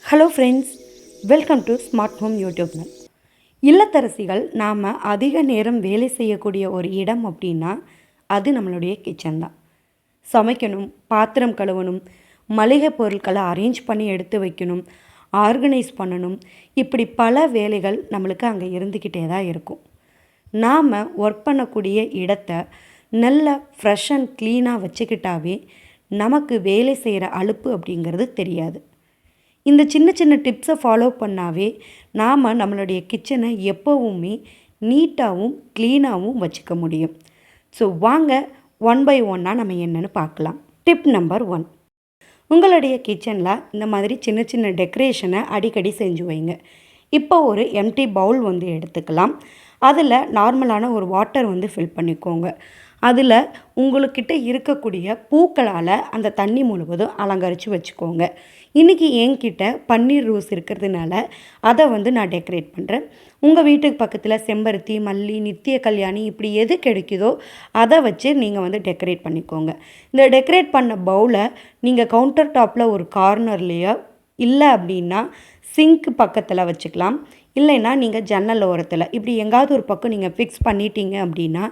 Hello friends, welcome to smart home YouTube channel. இல்லத்தரசிகள் நாம் அதிக நேரம் வேலை செய்யக்கூடிய ஒரு இடம் அப்படின்னா அது நம்மளுடைய கிச்சன் தான். சமைக்கணும், பாத்திரம் கழுவணும், மளிகை பொருட்களை அரேஞ்ச் பண்ணி எடுத்து வைக்கணும், ஆர்கனைஸ் பண்ணணும், இப்படி பல வேலைகள் நம்மளுக்கு அங்கே இருந்துக்கிட்டே தான் இருக்கும். நாம் ஒர்க் பண்ணக்கூடிய இடத்த நல்ல ஃப்ரெஷ் அண்ட் க்ளீனாக வச்சுக்கிட்டாவே நமக்கு வேலை செய்கிற அலுப்பு அப்படிங்கிறது தெரியாது. இந்த சின்ன சின்ன டிப்ஸை ஃபாலோ பண்ணாவே நாம் நம்மளுடைய கிச்சனை எப்போவுமே நீட்டாகவும் க்ளீனாகவும் வச்சுக்க முடியும். ஸோ வாங்க ஒன் பை ஒன்னாக நம்ம என்னென்னு பார்க்கலாம். டிப் நம்பர் 1, உங்களுடைய கிச்சனில் இந்த மாதிரி சின்ன சின்ன டெக்கரேஷனை அடிக்கடி செஞ்சு வைங்க. இப்போ ஒரு எம்டி பவுல் எடுத்துக்கலாம். அதில் நார்மலான ஒரு வாட்டர் ஃபில் பண்ணிக்கோங்க. அதில் உங்களுக்கிட்ட இருக்கக்கூடிய பூக்களால் அந்த தண்ணி முழுவதும் அலங்கரித்து வச்சுக்கோங்க. இன்றைக்கி என்கிட்ட பன்னீர் ரோஸ் இருக்கிறதுனால அதை நான் டெக்கரேட் பண்ணுறேன். உங்கள் வீட்டுக்கு பக்கத்தில் செம்பருத்தி, மல்லி, நித்திய கல்யாணி இப்படி எது கிடைக்குதோ அதை வச்சு நீங்கள் டெக்கரேட் பண்ணிக்கோங்க. இந்த டெக்கரேட் பண்ண பவுலை நீங்கள் கவுண்டர் டாப்பில் ஒரு கார்னர்லேயோ இல்லை அப்படின்னா சிங்க் பக்கத்தில் வச்சுக்கலாம். இல்லைன்னா நீங்கள் ஜன்னல் ஓரத்தில் இப்படி எங்காவது ஒரு பக்கம் நீங்கள் ஃபிக்ஸ் பண்ணிட்டீங்க அப்படின்னா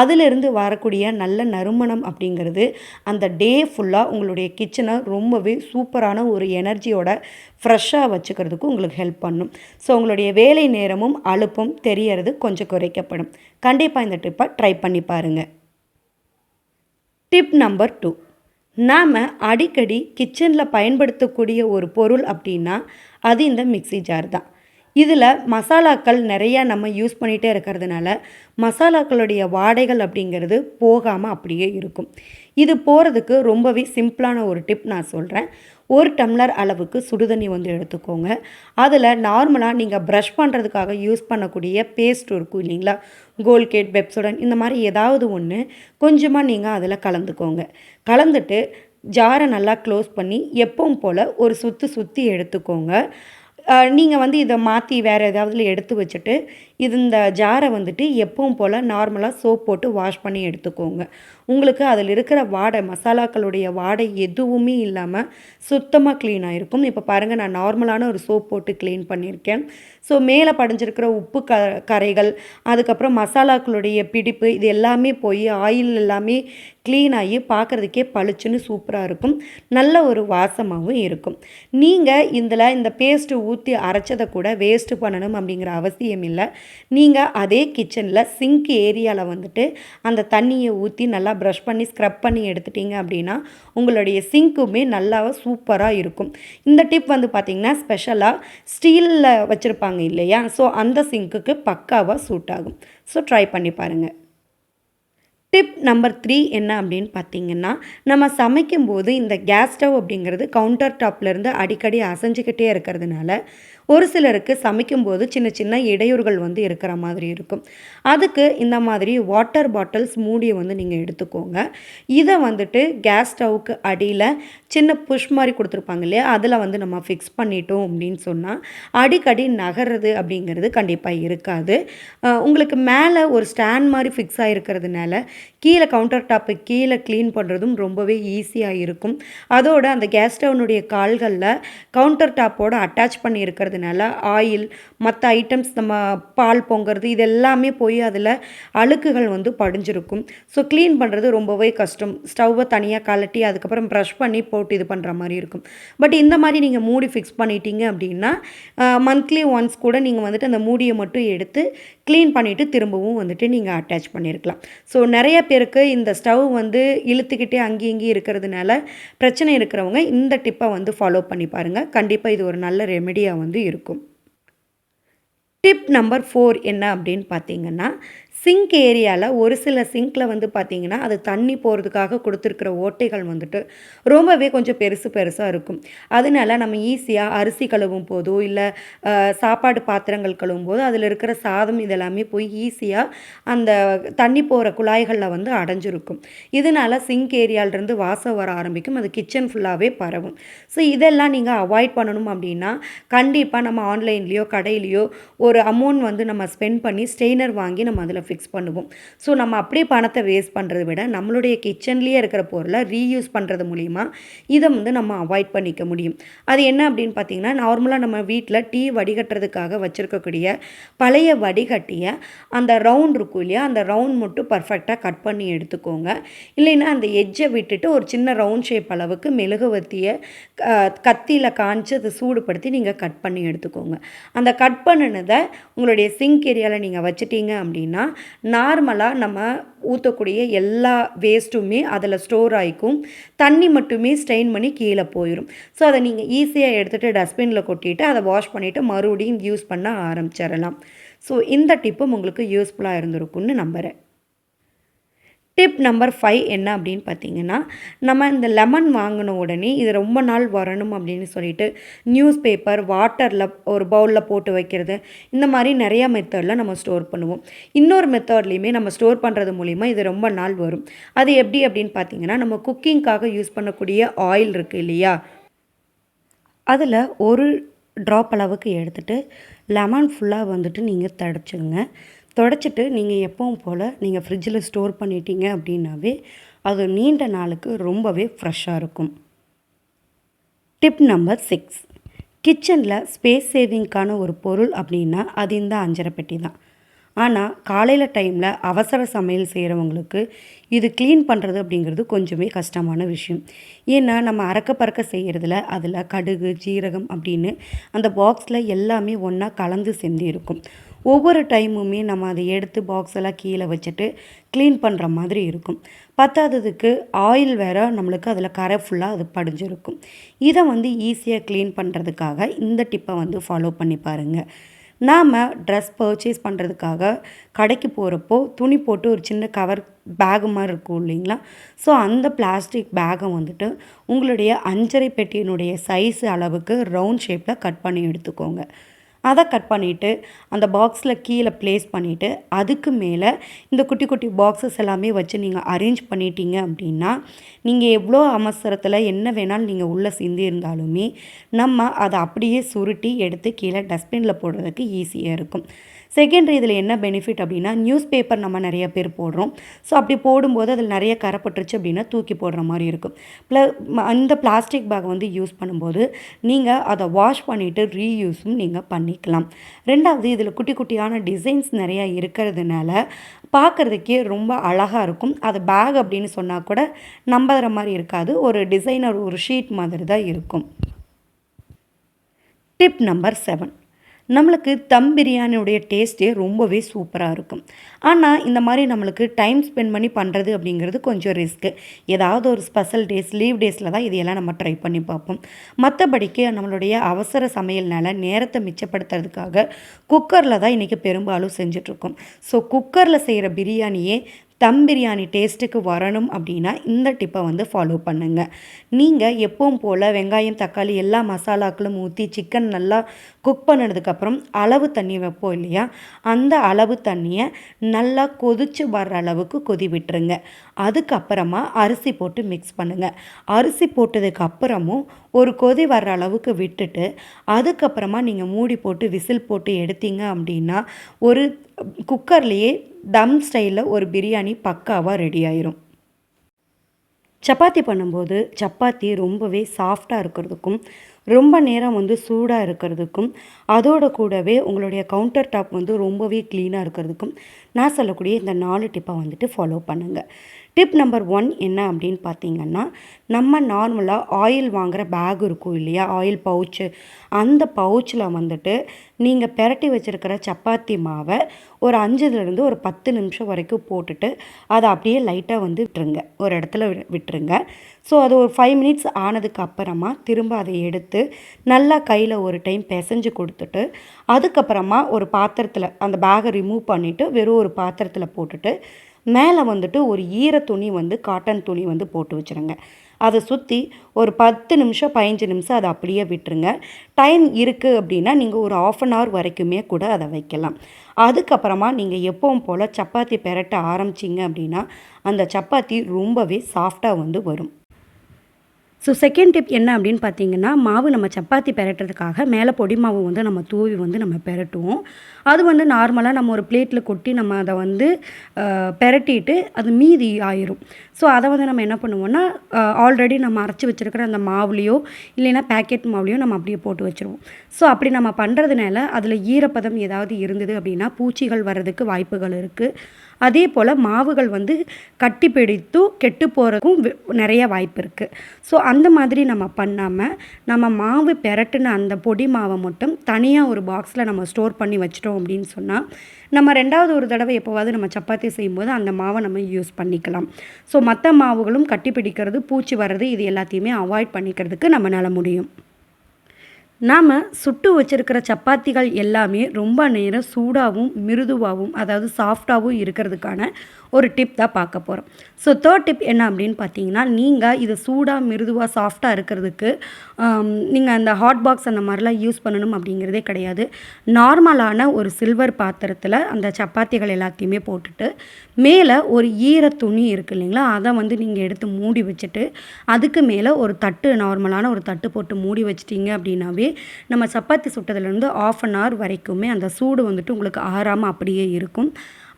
அதிலிருந்து வரக்கூடிய நல்ல நறுமணம் அப்படிங்கிறது அந்த டே ஃபுல்லாக உங்களுடைய கிச்சனை ரொம்பவே சூப்பரான ஒரு எனர்ஜியோட ஃப்ரெஷ்ஷாக வச்சுக்கிறதுக்கு உங்களுக்கு ஹெல்ப் பண்ணும். ஸோ உங்களுடைய வேலை நேரமும் அலுப்பும் தெரியறது கொஞ்சம் குறைக்கப்படும். கண்டிப்பாக இந்த டிப்பை ட்ரை பண்ணி பாருங்கள். டிப் நம்பர் 2, நாம் அடிக்கடி கிச்சனில் பயன்படுத்தக்கூடிய ஒரு பொருள் அப்படின்னா அது இந்த மிக்ஸி ஜார் தான். இதில் மசாலாக்கள் நிறையா நம்ம யூஸ் பண்ணிகிட்டே இருக்கிறதுனால மசாலாக்களுடைய வாடைகள் அப்படிங்கிறது போகாமல் அப்படியே இருக்கும். இது போகிறதுக்கு ரொம்பவே சிம்பிளான ஒரு டிப் நான் சொல்கிறேன். 1 டம்ளர் அளவுக்கு சுடுதண்ணி எடுத்துக்கோங்க. அதில் நார்மலாக நீங்கள் ப்ரஷ் பண்ணுறதுக்காக யூஸ் பண்ணக்கூடிய பேஸ்ட் இருக்கும் இல்லைங்களா, கோல்கேட், பெப்சோடன், இந்த மாதிரி ஏதாவது ஒன்று கொஞ்சமாக நீங்கள் அதில் கலந்துக்கோங்க. கலந்துட்டு ஜாரை நல்லா க்ளோஸ் பண்ணி எப்பவும் போல் ஒரு சுற்றி எடுத்துக்கோங்க. நீங்கள் இதை மாற்றி வேறு ஏதாவதுல எடுத்து வச்சுட்டு இந்த ஜாரை எப்பவும் போல் நார்மலாக சோப் போட்டு வாஷ் பண்ணி எடுத்துக்கோங்க. உங்களுக்கு அதில் இருக்கிற வாடை, மசாலாக்களுடைய வாடை எதுவுமே இல்லாமல் சுத்தமாக க்ளீனாக இருக்கும். இப்போ பாருங்கள், நான் நார்மலான ஒரு சோப் போட்டு க்ளீன் பண்ணியிருக்கேன். ஸோ மேலே படிஞ்சிருக்கிற உப்பு கரைகள், அதுக்கப்புறம் மசாலாக்களுடைய பிடிப்பு, இது எல்லாமே போய் ஆயில் எல்லாமே க்ளீனாகி பார்க்குறதுக்கே பளிச்சுன்னு சூப்பராக இருக்கும். நல்ல ஒரு வாசமாகவும் இருக்கும். நீங்கள் இந்த பேஸ்ட்டு ஊற்றி அரைச்சதை கூட வேஸ்ட்டு பண்ணணும் அப்படிங்கிற அவசியம் இல்லை. நீங்கள் அதே கிச்சனில் சிங்க் ஏரியாவில் அந்த தண்ணியை ஊற்றி நல்லா ப்ரஷ் பண்ணி ஸ்க்ரப் பண்ணி எடுத்துட்டிங்க அப்படின்னா உங்களுடைய சிங்க்குமே நல்லா சூப்பராக இருக்கும். இந்த டிப் பார்த்திங்கன்னா ஸ்பெஷலாக ஸ்டீலில் வச்சுருப்பாங்க இல்லையா, ஸோ அந்த சிங்க்குக்கு பக்காவாக சூட் ஆகும். ஸோ ட்ரை பண்ணி பாருங்கள். டிப் நம்பர் 3 என்ன அப்படின்னு பார்த்தீங்கன்னா, நம்ம சமைக்கும்போது இந்த கேஸ் ஸ்டவ் அப்படிங்கிறது கவுண்டர் டாப்லேருந்து அடிக்கடி அசைஞ்சிக்கிட்டே இருக்கிறதுனால ஒரு சிலருக்கு சமைக்கும்போது சின்ன சின்ன இடையூறுகள் இருக்கிற மாதிரி இருக்கும். அதுக்கு இந்த மாதிரி வாட்டர் பாட்டில்ஸ் மூடியை நீங்கள் எடுத்துக்கோங்க. இதை கேஸ் ஸ்டவ்வுக்கு அடியில் சின்ன புஷ் மாதிரி கொடுத்துருப்பாங்க இல்லையா, அதில் நம்ம ஃபிக்ஸ் பண்ணிட்டோம் அப்படின்னு சொன்னால் அடிக்கடி நகர்றது அப்படிங்கிறது கண்டிப்பாக இருக்காது. உங்களுக்கு மேலே ஒரு ஸ்டாண்ட் மாதிரி ஃபிக்ஸ் ஆகிருக்கிறதுனால கீழே கவுண்டர் டாப்பு கீழே க்ளீன் பண்ணுறதும் ரொம்பவே ஈஸியாக இருக்கும். அதோட அந்த கேஸ் ஸ்டவ்னுடைய கால்களில் கவுண்டர் டாப்போடு அட்டாச் பண்ணி இருக்கிறதுனால ஆயில், மற்ற ஐட்டம்ஸ், நம்ம பால் பொங்குறது, இது எல்லாமே போய் அதில் அழுக்குகள் படிஞ்சிருக்கும். ஸோ க்ளீன் பண்ணுறது ரொம்பவே கஷ்டம். ஸ்டவ்வை தனியாக கலட்டி அதுக்கப்புறம் ப்ரஷ் பண்ணி போட்டு இது பண்ணுற மாதிரி இருக்கும். பட் இந்த மாதிரி நீங்கள் மூடி ஃபிக்ஸ் பண்ணிட்டீங்க அப்படின்னா மந்த்லி ஒன்ஸ் கூட நீங்கள் அந்த மூடியை மட்டும் எடுத்து க்ளீன் பண்ணிவிட்டு திரும்பவும் நீங்கள் அட்டாச் பண்ணியிருக்கலாம். ஸோ நிறைய பேருக்கு இந்த ஸ்டவ் இழுத்துக்கிட்டே அங்கேயும் இங்கேயும் இருக்கிறதுனால பிரச்சனை இருக்கிறவங்க இந்த டிப்பை ஃபாலோ பண்ணி பாருங்கள். கண்டிப்பாக இது ஒரு நல்ல ரெமெடியாக இருக்கும். டிப் நம்பர் 4 என்ன அப்படின்னு பார்த்தீங்கன்னா, சிங்க் ஏரியாவில் ஒரு சில சிங்கில் பார்த்திங்கன்னா அது தண்ணி போகிறதுக்காக கொடுத்துருக்கிற ஓட்டைகள் ரொம்பவே கொஞ்சம் பெருசாக இருக்கும். அதனால நம்ம ஈஸியாக அரிசி கழுவும் போதோ இல்லை சாப்பாடு பாத்திரங்கள் கழுவும் போதோ அதில் இருக்கிற சாதம் இதெல்லாமே போய் ஈஸியாக அந்த தண்ணி போகிற குழாய்களில் அடைஞ்சிருக்கும். இதனால் சிங்க் ஏரியாவிலிருந்து வாசம் வர ஆரம்பிக்கும். அது கிச்சன் ஃபுல்லாகவே பரவும். ஸோ இதெல்லாம் நீங்கள் அவாய்ட் பண்ணணும் அப்படின்னா கண்டிப்பாக நம்ம ஆன்லைன்லேயோ கடையிலையோ ஒரு அமௌண்ட் நம்ம ஸ்பெண்ட் பண்ணி ஸ்டெய்னர் வாங்கி நம்ம அதில் ஃபிக்ஸ் பண்ணுவோம். ஸோ நம்ம அப்படியே பணத்தை வேஸ்ட் பண்ணுறத விட நம்மளுடைய கிச்சன்லேயே இருக்கிற பொருளை ரீயூஸ் பண்ணுறது மூலிமா இதை வந்து நம்ம அவாய்ட் பண்ணிக்க முடியும். அது என்ன அப்படின்னு பார்த்தீங்கன்னா, நார்மலாக நம்ம வீட்டில் டீ வடிகட்டுறதுக்காக வச்சுருக்கக்கூடிய பழைய வடிகட்டிய அந்த ரவுண்ட் இருக்கும் இல்லையா, அந்த ரவுண்ட் மட்டும் பர்ஃபெக்டாக கட் பண்ணி எடுத்துக்கோங்க. இல்லைன்னா அந்த எட்ஜை விட்டுட்டு ஒரு சின்ன ரவுண்ட் ஷேப் அளவுக்கு மெழுகுவர்த்தியை கத்தியில் காய்ச்சி அதை சூடுபடுத்தி நீங்கள் கட் பண்ணி எடுத்துக்கோங்க. அந்த கட் பண்ணினதை உங்களுடைய சிங்க் ஏரியாவில் நீங்கள் வச்சுட்டீங்க அப்படின்னா நார்மலாக நம்ம ஊற்றக்கூடிய எல்லா வேஸ்ட்டுமே அதில் ஸ்டோர் ஆகிக்கும். தண்ணி மட்டுமே ஸ்ட்ரெயின் பண்ணி கீழே போயிடும். ஸோ அதை நீங்கள் ஈஸியாக எடுத்துகிட்டு டஸ்ட்பினில் கொட்டிட்டு அதை வாஷ் பண்ணிவிட்டு மறுபடியும் யூஸ் பண்ண ஆரம்பிச்சிடலாம். ஸோ இந்த டிப்பும் உங்களுக்கு யூஸ்ஃபுல்லாக இருந்திருக்கும்னு நம்புகிறேன். டிப் நம்பர் 5 என்ன அப்படின்னு பார்த்தீங்கன்னா, நம்ம இந்த லெமன் வாங்கின உடனே இது ரொம்ப நாள் வரணும் அப்படின்னு சொல்லிட்டு நியூஸ் பேப்பர் வாட்டரில் ஒரு பவுலில் போட்டு வைக்கிறது, இந்த மாதிரி நிறையா மெத்தடில் நம்ம ஸ்டோர் பண்ணுவோம். இன்னொரு மெத்தட்லேயுமே நம்ம ஸ்டோர் பண்ணுறது மூலிமா இது ரொம்ப நாள் வரும். அது எப்படி அப்படின்னு பார்த்தீங்கன்னா, நம்ம குக்கிங்காக யூஸ் பண்ணக்கூடிய ஆயில் இருக்குது இல்லையா, அதில் ஒரு ட்ராப் அளவுக்கு எடுத்துகிட்டு லெமன் ஃபுல்லாக வந்துட்டு நீங்கள் தொடச்சிட்டு நீங்கள் எப்பவும் போல் நீங்கள் ஃப்ரிட்ஜில் ஸ்டோர் பண்ணிட்டீங்க அப்படின்னாவே அது நீண்ட நாளுக்கு ரொம்பவே ஃப்ரெஷ்ஷாக இருக்கும். டிப் நம்பர் 6, கிச்சனில் ஸ்பேஸ் சேவிங்க்கான ஒரு பொருள் அப்படின்னா அது இந்த அஞ்சரை பெட்டி தான். ஆனால் காலையில் டைமில் அவசர சமையல் செய்கிறவங்களுக்கு இது க்ளீன் பண்ணுறது அப்படிங்கிறது கொஞ்சமே கஷ்டமான விஷயம். ஏன்னா நம்ம அறக்க பறக்க செய்கிறதுல அதில் கடுகு ஜீரகம் அப்படின்னு அந்த பாக்ஸில் எல்லாமே ஒன்றா கலந்து செஞ்சு இருக்கும். ஒவ்வொரு டைமுமே நம்ம அதை எடுத்து பாக்ஸ் எல்லாம் கீழே வச்சுட்டு க்ளீன் பண்ணுற மாதிரி இருக்கும். பத்தாததுக்கு ஆயில் வேறு நம்மளுக்கு அதில் கரை ஃபுல்லாக அது படிஞ்சிருக்கும். இதை வந்து ஈஸியாக க்ளீன் பண்ணுறதுக்காக இந்த டிப்பை வந்து ஃபாலோ பண்ணி பாருங்கள். நாம் ட்ரெஸ் பர்ச்சேஸ் பண்ணுறதுக்காக கடைக்கு போகிறப்போ துணி போட்டு ஒரு சின்ன கவர் பேகு மாதிரி இருக்கும் இல்லைங்களா, ஸோ அந்த பிளாஸ்டிக் பேகை வந்துட்டு உங்களுடைய அஞ்சரை பெட்டியினுடைய சைஸ் அளவுக்கு ரவுண்ட் ஷேப்பில் கட் பண்ணி எடுத்துக்கோங்க. அதை கட் பண்ணிவிட்டு அந்த பாக்ஸில் கீழே ப்ளேஸ் பண்ணிவிட்டு அதுக்கு மேலே இந்த குட்டி குட்டி பாக்ஸஸ் எல்லாமே வச்சு நீங்கள் அரேஞ்ச் பண்ணிட்டீங்க அப்படின்னா நீங்கள் எவ்வளோ அவசரத்தில் என்ன வேணாலும் நீங்கள் உள்ளே சிந்தி இருந்தாலுமே நம்ம அதை அப்படியே சுருட்டி எடுத்து கீழே டஸ்ட்பினில் போடுறதுக்கு ஈஸியாக இருக்கும். செகண்டரி இதில் என்ன பெனிஃபிட் அப்படின்னா, நியூஸ் பேப்பர் நம்ம நிறைய பேர் போடுறோம். ஸோ அப்படி போடும்போது அதில் நிறைய கரைப்பட்டுருச்சு அப்படின்னா தூக்கி போடுற மாதிரி இருக்கும். இந்த பிளாஸ்டிக் பேக் வந்து யூஸ் பண்ணும்போது நீங்கள் அதை வாஷ் பண்ணிவிட்டு ரீயூஸும் நீங்கள் பண்ணிக்கலாம். ரெண்டாவது, இதில் குட்டி குட்டியான டிசைன்ஸ் நிறையா இருக்கிறதுனால பார்க்குறதுக்கே ரொம்ப அழகாக இருக்கும். அது பேக் அப்படின்னு சொன்னால் கூட நம்புகிற மாதிரி இருக்காது. ஒரு டிசைனர் ஒரு ஷீட் மாதிரி தான் இருக்கும். டிப் நம்பர் 7, நம்மளுக்கு தம் பிரியாணியுடைய டேஸ்ட்டே ரொம்பவே சூப்பராக இருக்கும். ஆனால் இந்த மாதிரி நம்மளுக்கு டைம் ஸ்பெண்ட் பண்ணி பண்ணுறது அப்படிங்கிறது கொஞ்சம் ரிஸ்க்கு. ஏதாவது ஒரு ஸ்பெஷல் டேஸ், லீவ் டேஸில் தான் இதையெல்லாம் நம்ம ட்ரை பண்ணி பார்ப்போம். மற்றபடிக்கு நம்மளுடைய அவசர சமையல்னால நேரத்தை மிச்சப்படுத்துறதுக்காக குக்கரில் தான் இன்றைக்கி பெரும்பாலும் செஞ்சிட்ருக்கோம். ஸோ குக்கரில் செய்கிற பிரியாணியே தம் பிரியாணி டேஸ்ட்டுக்கு வரணும் அப்படின்னா இந்த டிப்பை வந்து ஃபாலோ பண்ணுங்கள். நீங்கள் எப்பவும் போல் வெங்காயம் தக்காளி எல்லா மசாலாக்களும் ஊற்றி சிக்கன் நல்லா குக் பண்ணதுக்கப்புறம் அளவு தண்ணி வைப்போம் இல்லையா, அந்த அளவு தண்ணியை நல்லா கொதித்து வர்ற அளவுக்கு கொதி விட்டுருங்க. அதுக்கப்புறமா அரிசி போட்டு மிக்ஸ் பண்ணுங்கள். அரிசி போட்டதுக்கு அப்புறமும் ஒரு கொதி வர்ற அளவுக்கு விட்டுட்டு அதுக்கப்புறமா நீங்கள் மூடி போட்டு விசில் போட்டு எடுத்தீங்க அப்படின்னா ஒரு குக்கர்லேயே தம் ஸ்டைலில் ஒரு பிரியாணி பக்காவாக ரெடி ஆயிரும். சப்பாத்தி பண்ணும்போது சப்பாத்தி ரொம்பவே சாஃப்டாக இருக்கிறதுக்கும் ரொம்ப நேரம் வந்து சூடாக இருக்கிறதுக்கும் அதோட கூடவே உங்களுடைய கவுண்டர் டாப் வந்து ரொம்பவே க்ளீனாக இருக்கிறதுக்கும் நான் சொல்லக்கூடிய இந்த 4 டிப்பை வந்துட்டு ஃபாலோ பண்ணுங்கள். டிப் நம்பர் 1 என்ன அப்படின்னு பார்த்தீங்கன்னா, நம்ம நார்மலாக ஆயில் வாங்குகிற பேக் இருக்கும் இல்லையா, ஆயில் பவுச்சு, அந்த பவுச்சில் வந்துட்டு நீங்கள் பெரட்டி வச்சுருக்கிற சப்பாத்தி மாவை ஒரு 5லேருந்து ஒரு 10 நிமிஷம் வரைக்கும் போட்டுட்டு அதை அப்படியே லைட்டாக வந்து விட்டுருங்க, ஒரு இடத்துல விட்டுருங்க. ஸோ அது ஒரு 5 மினிட்ஸ் ஆனதுக்கு அப்புறமா திரும்ப அதை எடுத்து நல்லா கையில் ஒரு டைம் பிசைஞ்சு கொடுத்துட்டு அதுக்கப்புறமா ஒரு பாத்திரத்தில் அந்த பேகை ரிமூவ் பண்ணிவிட்டு வெறும் ஒரு பாத்திரத்தில் போட்டுட்டு மேலே வந்துட்டு ஒரு ஈர துணி வந்து காட்டன் துணி வந்து போட்டு வச்சுருங்க. அதை சுற்றி ஒரு 10 நிமிஷம் 15 நிமிஷம் அதை அப்படியே விட்டுருங்க. டைம் இருக்குது அப்படின்னா நீங்கள் ஒரு 1/2 hour வரைக்குமே கூட அதை வைக்கலாம். அதுக்கப்புறமா நீங்கள் எப்பவும் போல் சப்பாத்தி பெரட்ட ஆரம்பிச்சிங்க அப்படின்னா அந்த சப்பாத்தி ரொம்பவே சாஃப்டாக வந்து வரும். ஸோ செகண்ட் டிப் என்ன அப்படின்னு பார்த்தீங்கன்னா, மாவு நம்ம சப்பாத்தி பெரட்டுறதுக்காக மேலே பொடி மாவு வந்து நம்ம தூவி வந்து நம்ம பெரட்டுவோம். அது வந்து நார்மலா நம்ம ஒரு பிளேட்டில கொட்டி நம்ம அத வந்து பெரட்டிட்டு அது மீதி ஆயிரும். ஸோ அத வந்து நம்ம என்ன பண்ணுவோம்னா, ஆல்ரெடி நம்ம அரைச்சு வச்சிருக்கிற அந்த மாவுலயோ, இல்லைன்னா பேக்கெட் மாவுலயோ நம்ம அப்படியே போட்டு வச்சுருவோம். ஸோ அப்படி நம்ம பண்ணுறதுனால அதில ஈரப்பதம் ஏதாவது இருந்தது அப்படின்னா, பூச்சிகள் வர்றதுக்கு வாய்ப்புகள் இருக்கு. அதேபோல மாவுகள் வந்து கட்டி பிடித்து கெட்டு போறதுக்கும் நெறைய வாய்ப்பு இருக்கு. ஸோ அந்த மாதிரி நம்ம பண்ணாம, நம்ம மாவு பெரட்டுன அந்த பொடி மாவ மட்டும் தனியா ஒரு பாக்ஸ்ல நம்ம ஸ்டோர் பண்ணி வச்சுட்டோம் அப்படின்னு சொன்னா, நம்ம 2வது ஒரு தடவை எப்போவாவது நம்ம சப்பாத்தி செய்யும்போது அந்த மாவ நம்ம யூஸ் பண்ணிக்கலாம். ஸோ மத்த மாவுகளும் கட்டி பிடிக்கிறது, பூச்சி வர்றது இது எல்லாத்தையுமே அவாய்ட் பண்ணிக்கிறதுக்கு நம்மனால முடியும். நாம சுட்டு வச்சிருக்கிற சப்பாத்திகள் எல்லாமே ரொம்ப நேரம் சூடாவும், மிருதுவாவும் அதாவது சாஃப்ட்டாவும் இருக்கிறதுக்கான ஒரு டிப் தான் பார்க்க போறோம். ஸோ 3 டிப் என்ன அப்படின்னு பார்த்தீங்கன்னா, நீங்க இது சூடா, மிருதுவா, சாஃப்ட்டா இருக்கிறதுக்கு நீங்க அந்த ஹாட் பாக்ஸ் அந்த மாரிலாம் யூஸ் பண்ணணும் அப்படிங்கிறதே கிடையாது. நார்மலான ஒரு சில்வர் பாத்திரத்தில அந்த சப்பாத்திகள் எல்லாத்தையுமே போட்டுட்டு, மேல ஒரு ஈர துணி இருக்கு இல்லைங்களா? அத வந்து நீங்க எடுத்து மூடி வச்சுட்டு, அதுக்கு மேல ஒரு தட்டு நார்மலான ஒரு தட்டு போட்டு மூடி வச்சுட்டீங்க அப்படின்னாவே, நம்ம சப்பாத்தி சுட்டதுலேருந்து 1/2 அன் ஹவர் வரைக்குமே அந்த சூடு வந்துட்டு உங்களுக்கு ஆறாம அப்படியே இருக்கும்.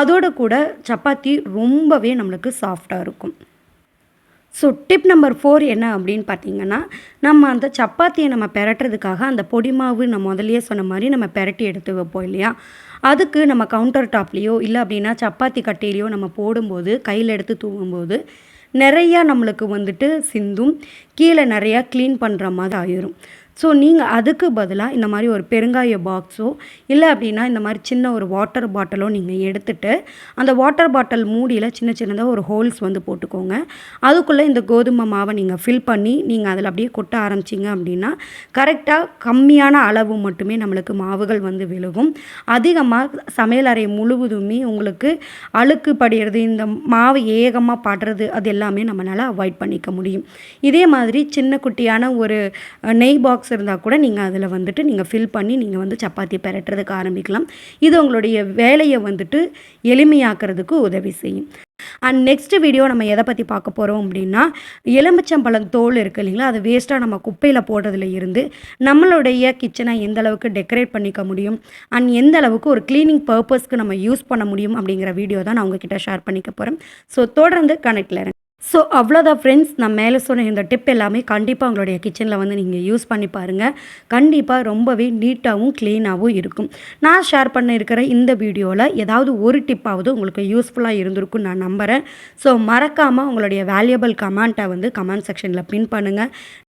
அதோட கூட சப்பாத்தி ரொம்பவே நம்மளுக்கு சாஃப்ட்டா இருக்கும். ஸோ டிப் நம்பர் 4 என்ன அப்படின்னு பார்த்தீங்கன்னா, நம்ம அந்த சப்பாத்திய நம்ம பெரட்டுறதுக்காக அந்த பொடி மாவு நான் முதல்லயே சொன்ன மாரி நம்ம பெரட்டி எடுத்து வைப்போம் இல்லையா? அதுக்கு நம்ம கவுண்டர் டாப்லயோ, இல்ல அப்படின்னா சப்பாத்தி கட்டையிலயோ நம்ம போடும்போது, கையில எடுத்து தூவும்போது, நெறையா நம்மளுக்கு வந்துட்டு சிந்தும். கீழ நெறையா கிளீன் பண்ற மாரி ஆயிரும். ஸோ நீங்க அதுக்கு பதிலா இந்த மாரி ஒரு பெருங்காய பாக்ஸோ, இல்ல அப்படின்னா இந்த மாரி சின்ன ஒரு வாட்டர் பாட்டிலோ நீங்க எடுத்துட்டு, அந்த வாட்டர் பாட்டில் மூடியில சின்ன சின்னதா ஒரு ஹோல்ஸ் வந்து போட்டுக்கோங்க. அதுக்குள்ள இந்த கோதுமை மாவ நீங்க ஃபில் பண்ணி, நீங்க அதில அப்படியே கொட்ட ஆரம்பிச்சீங்க அப்படின்னா, கரெக்ட்டா கம்மியான அளவு மட்டுமே நம்மளுக்கு மாவுகள் வந்து விழுகும். அதிகமா சமையலறை முழுவதுமே உங்களுக்கு அழுக்கு படியிறது, இந்த மாவு ஏகமா படுறது, அது எல்லாமே நம்மனால அவாய்ட் பண்ணிக்க முடியும். இதே மாதிரி சின்ன குட்டியான ஒரு நெய் பாக்ஸ் இருந்தா கூட நீங்க அதில வந்துட்டு நீங்க ஃபில் பண்ணி நீங்க வந்து சப்பாத்தி பெரட்டுறதுக்கு ஆரம்பிக்கலாம். இது உங்களுடைய வேலைய வந்துட்டு எளிமையாக்குறதுக்கு உதவி செய்யும். அண்ட் நெக்ஸ்ட் வீடியோ நம்ம எத பத்தி பார்க்க போறோம் அப்படின்னா, எலுமிச்சம்பழம் தோல் இருக்கு இல்லைங்களா? அது வேஸ்ட்டா நம்ம குப்பையில போடுறதுல இருந்து, நம்மளுடைய கிச்சன எந்த அளவுக்கு டெக்கரேட் பண்ணிக்க முடியும், அண்ட் எந்த அளவுக்கு ஒரு கிளீனிங் பர்ப்பஸ்க்கு நம்ம யூஸ் பண்ண முடியும் அப்படிங்கிற வீடியோ தான் நான் உங்ககிட்ட ஷேர் பண்ணிக்க போறேன். ஸோ தொடர்ந்து கனெக்ட்ல இருங்க. ஸோ அவ்வளோதான் ஃப்ரெண்ட்ஸ். நான் மேலே சொன்ன இந்த டிப் எல்லாமே கண்டிப்பாக உங்களுடைய கிச்சனில் வந்து நீங்கள் யூஸ் பண்ணி பாருங்கள். கண்டிப்பாக ரொம்பவே நீட்டாகவும் க்ளீனாகவும் இருக்கும். நான் ஷேர் பண்ண இருக்கிற இந்த வீடியோவில் ஏதாவது ஒரு டிப்பாவது உங்களுக்கு யூஸ்ஃபுல்லாக இருந்திருக்கும்னு நான் நம்புகிறேன். ஸோ மறக்காமல் உங்களுடைய வேல்யூபிள் கமெண்ட்டை வந்து கமெண்ட் செக்ஷனில் பின் பண்ணுங்கள்.